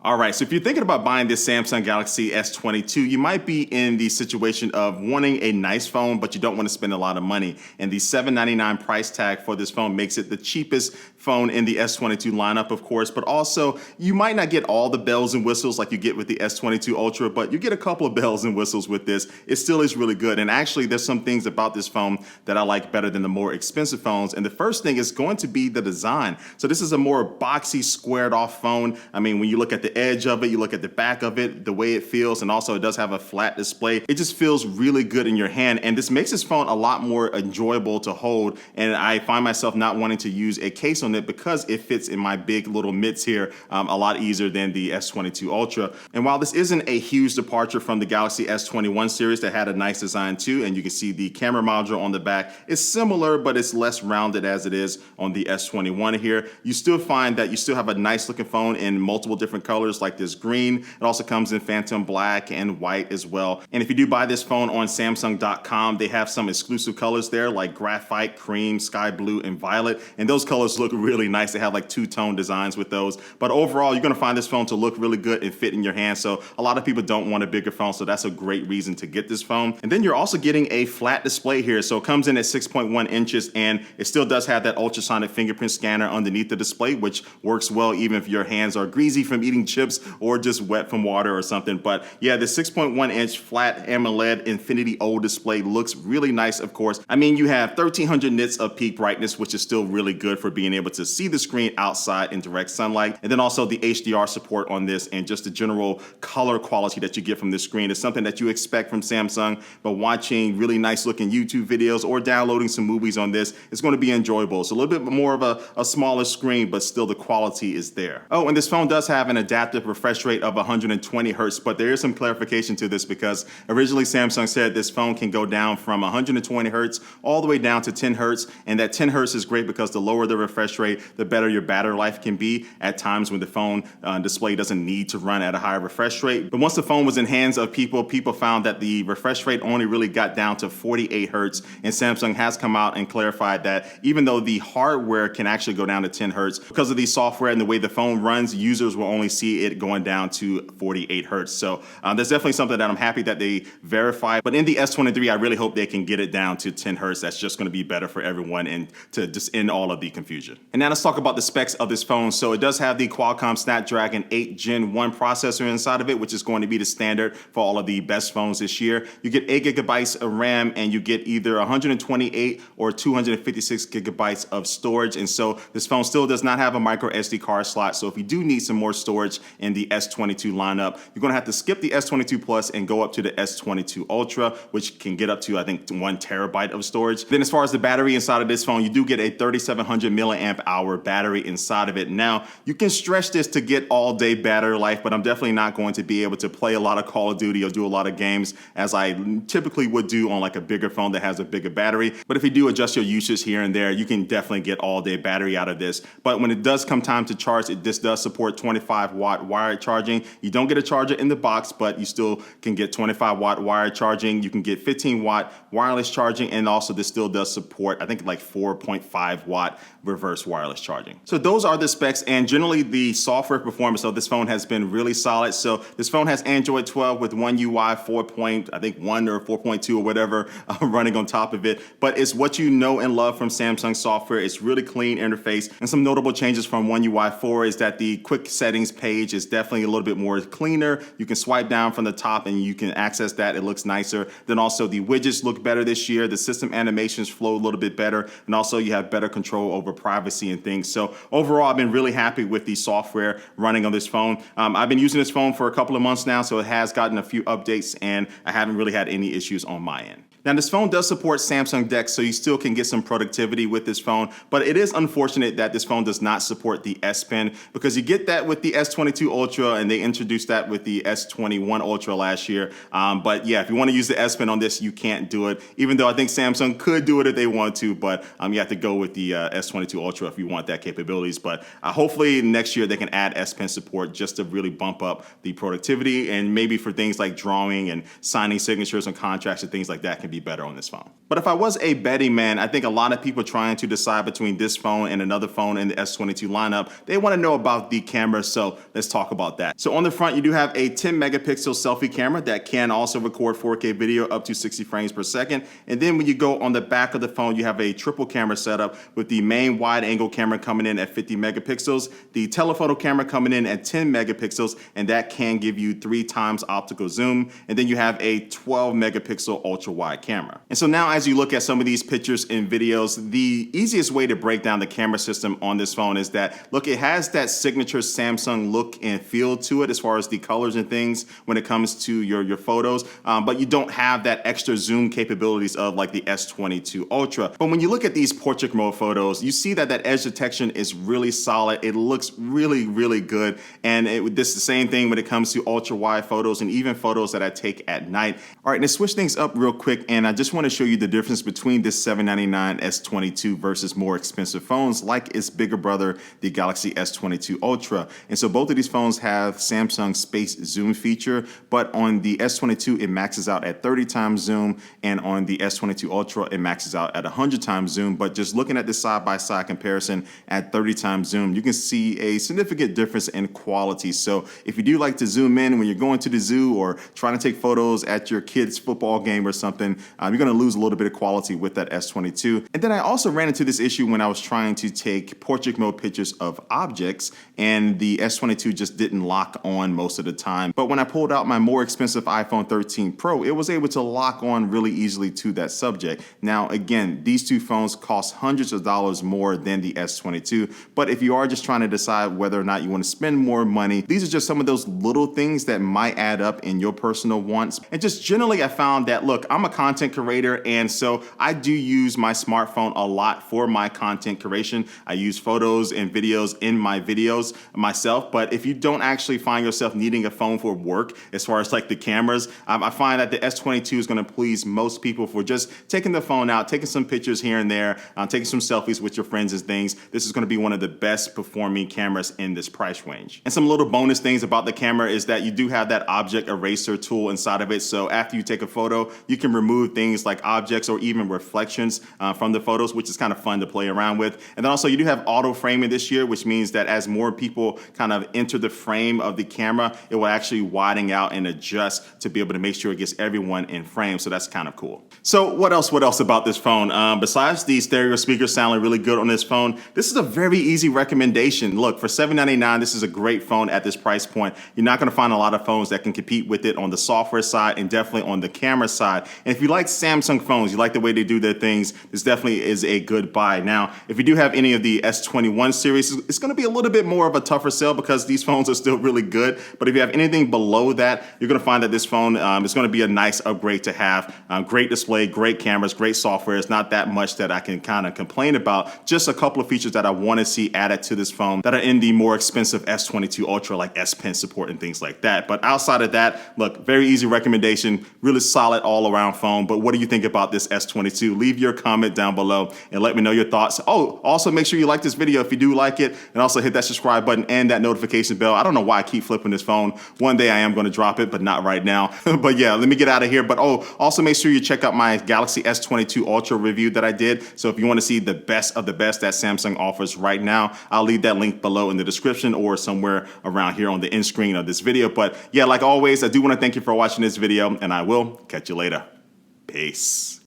All right, so if you're thinking about buying this Samsung Galaxy S22, you might be in the situation of wanting a nice phone, but you don't want to spend a lot of money. And the $799 price tag for this phone makes it the cheapest phone in the S22 lineup, of course, but also you might not get all the bells and whistles like you get with the S22 Ultra, but you get a couple of bells and whistles with this. It still is really good. And actually, there's some things about this phone that I like better than the more expensive phones. And the first thing is going to be the design. So this is a more boxy, squared off phone. I mean, when you look at the edge of it, you look at the back of it, the way it feels, and also it does have a flat display. It just feels really good in your hand, and this makes this phone a lot more enjoyable to hold, and I find myself not wanting to use a case on it because it fits in my big little mitts here a lot easier than the S22 Ultra. And while this isn't a huge departure from the Galaxy S21 series that had a nice design too, and you can see the camera module on the back is similar, but it's less rounded as it is on the S21 here, you still find that you still have a nice looking phone in multiple different colors like this green. It also comes in phantom black and white as well. And if you do buy this phone on Samsung.com, they have some exclusive colors there like graphite, cream, sky blue, and violet. And those colors look really nice. They have like two-tone designs with those. But overall, you're gonna find this phone to look really good and fit in your hand. So a lot of people don't want a bigger phone, so that's a great reason to get this phone. And then you're also getting a flat display here. So it comes in at 6.1 inches, and it still does have that ultrasonic fingerprint scanner underneath the display, which works well even if your hands are greasy from eating chips or just wet from water or something. But yeah, the 6.1 inch flat AMOLED Infinity O display looks really nice, of course. I mean, you have 1300 nits of peak brightness, which is still really good for being able to see the screen outside in direct sunlight. And then also the HDR support on this and just the general color quality that you get from this screen is something that you expect from Samsung, but watching really nice looking YouTube videos or downloading some movies on this is going to be enjoyable. It's a little bit more of a smaller screen, but still the quality is there. Oh, and this phone does have an adaptive refresh rate of 120 hertz, but there is some clarification to this because originally Samsung said this phone can go down from 120 hertz all the way down to 10 hertz, and that 10 hertz is great because the lower the refresh rate, the better your battery life can be at times when the phone display doesn't need to run at a higher refresh rate. But once the phone was in hands of people found that the refresh rate only really got down to 48 hertz, and Samsung has come out and clarified that even though the hardware can actually go down to 10 hertz, because of the software and the way the phone runs, users will only see it going down to 48 hertz. So that's definitely something that I'm happy that they verified. But in the S23, I really hope they can get it down to 10 hertz. That's just going to be better for everyone and to just end all of the confusion. And now let's talk about the specs of this phone. So it does have the Qualcomm Snapdragon 8 Gen 1 processor inside of it, which is going to be the standard for all of the best phones this year. You get 8 gigabytes of RAM, and you get either 128 or 256 gigabytes of storage. And so this phone still does not have a micro SD card slot. So if you do need some more storage in the S22 lineup, you're going to have to skip the S22 Plus and go up to the S22 Ultra, which can get up to, I think, 1 terabyte of storage. Then as far as the battery inside of this phone, you do get a 3700 milliamp hour battery inside of it. Now, you can stretch this to get all day battery life, but I'm definitely not going to be able to play a lot of Call of Duty or do a lot of games as I typically would do on like a bigger phone that has a bigger battery. But if you do adjust your usage here and there, you can definitely get all day battery out of this. But when it does come time to charge, this does support 25 watt wired charging. You don't get a charger in the box, but you still can get 25 watt wired charging. You can get 15 watt wireless charging, and also this still does support, I think, like 4.5 watt reverse wireless charging. So those are the specs, and generally the software performance of this phone has been really solid. So this phone has Android 12 with One UI 4.1 or 4.2 or whatever running on top of it, but it's what you know and love from Samsung software. It's really clean interface, and some notable changes from One UI 4 is that the quick settings page is definitely a little bit more cleaner. You can swipe down from the top and you can access that. It looks nicer. Then also the widgets look better this year. The system animations flow a little bit better, and also you have better control over privacy and things. So overall, I've been really happy with the software running on this phone. I've been using this phone for a couple of months now, so it has gotten a few updates, and I haven't really had any issues on my end. Now, this phone does support Samsung DeX, so you still can get some productivity with this phone, but it is unfortunate that this phone does not support the S Pen, because you get that with the S22 Ultra, and they introduced that with the S21 Ultra last year. But yeah, if you want to use the S Pen on this, you can't do it, even though I think Samsung could do it if they want to, but you have to go with the S22 Ultra if you want that capabilities. But hopefully next year they can add S Pen support just to really bump up the productivity, and maybe for things like drawing and signing signatures and contracts and things like that can could be better on this phone. But if I was a betting man, I think a lot of people trying to decide between this phone and another phone in the S22 lineup, they want to know about the camera, so let's talk about that. So on the front, you do have a 10 megapixel selfie camera that can also record 4K video up to 60 frames per second. And then when you go on the back of the phone, you have a triple camera setup with the main wide angle camera coming in at 50 megapixels, the telephoto camera coming in at 10 megapixels, and that can give you 3 times optical zoom. And then you have a 12 megapixel ultra wide camera. And so now as you look at some of these pictures and videos, the easiest way to break down the camera system on this phone is that, look, it has that signature Samsung look and feel to it as far as the colors and things when it comes to your photos, but you don't have that extra zoom capabilities of like the S22 Ultra. But when you look at these portrait mode photos, you see that edge detection is really solid. It looks really, really good. And this is the same thing when it comes to ultra wide photos and even photos that I take at night. All right, let's switch things up real quick, and I just want to show you the difference between this $799 S22 versus more expensive phones like its bigger brother, the Galaxy S22 Ultra. And so both of these phones have Samsung Space Zoom feature, but on the S22 it maxes out at 30 times zoom, and on the S22 Ultra it maxes out at 100 times zoom. But just looking at this side-by-side comparison at 30 times zoom, you can see a significant difference in quality. So if you do like to zoom in when you're going to the zoo or trying to take photos at your kid's football game or something, you're going to lose a little bit of quality with that S22. And then I also ran into this issue when I was trying to take portrait mode pictures of objects, and the S22 just didn't lock on most of the time. But when I pulled out my more expensive iPhone 13 Pro, it was able to lock on really easily to that subject. Now, again, these two phones cost hundreds of dollars more than the S22, but if you are just trying to decide whether or not you want to spend more money, these are just some of those little things that might add up in your personal wants. And just generally, I found that, look, I'm a content creator, and so I do use my smartphone a lot for my content creation. I use photos and videos in my videos myself, but if you don't actually find yourself needing a phone for work, as far as like the cameras, I find that the S22 is going to please most people for just taking the phone out, taking some pictures here and there, taking some selfies with your friends and things. This is going to be one of the best performing cameras in this price range. And some little bonus things about the camera is that you do have that object eraser tool inside of it. So after you take a photo, you can remove things like objects or even reflections from the photos, which is kind of fun to play around with. And then also you do have auto framing this year, which means that as more people kind of enter the frame of the camera, it will actually widen out and adjust to be able to make sure it gets everyone in frame. So that's kind of cool. So what else about this phone? Besides the stereo speakers sounding really good on this phone, this is a very easy recommendation. Look, for $799, this is a great phone at this price point. You're not going to find a lot of phones that can compete with it on the software side and definitely on the camera side. And if you like Samsung phones, you like the way they do their things, this definitely is a good buy. Now, if you do have any of the S21 series, it's going to be a little bit more of a tougher sell because these phones are still really good. But if you have anything below that, you're going to find that this phone is going to be a nice upgrade to have. Great display, great cameras, great software. It's not that much that I can kind of complain about. Just a couple of features that I want to see added to this phone that are in the more expensive S22 Ultra, like S Pen support and things like that. But outside of that, look, very easy recommendation, really solid all around phone. But what do you think about this S22? Leave your comment down below and let me know your thoughts. Oh, also make sure you like this video if you do like it, and also hit that subscribe button and that notification bell. I don't know why I keep flipping this phone. One day I am going to drop it, but not right now. But yeah, let me get out of here. But also make sure you check out my Galaxy S22 Ultra review that I did. So if you want to see the best of the best that Samsung offers right now, I'll leave that link below in the description or somewhere around here on the end screen of this video. But yeah, like always, I do want to thank you for watching this video, and I will catch you later. Peace.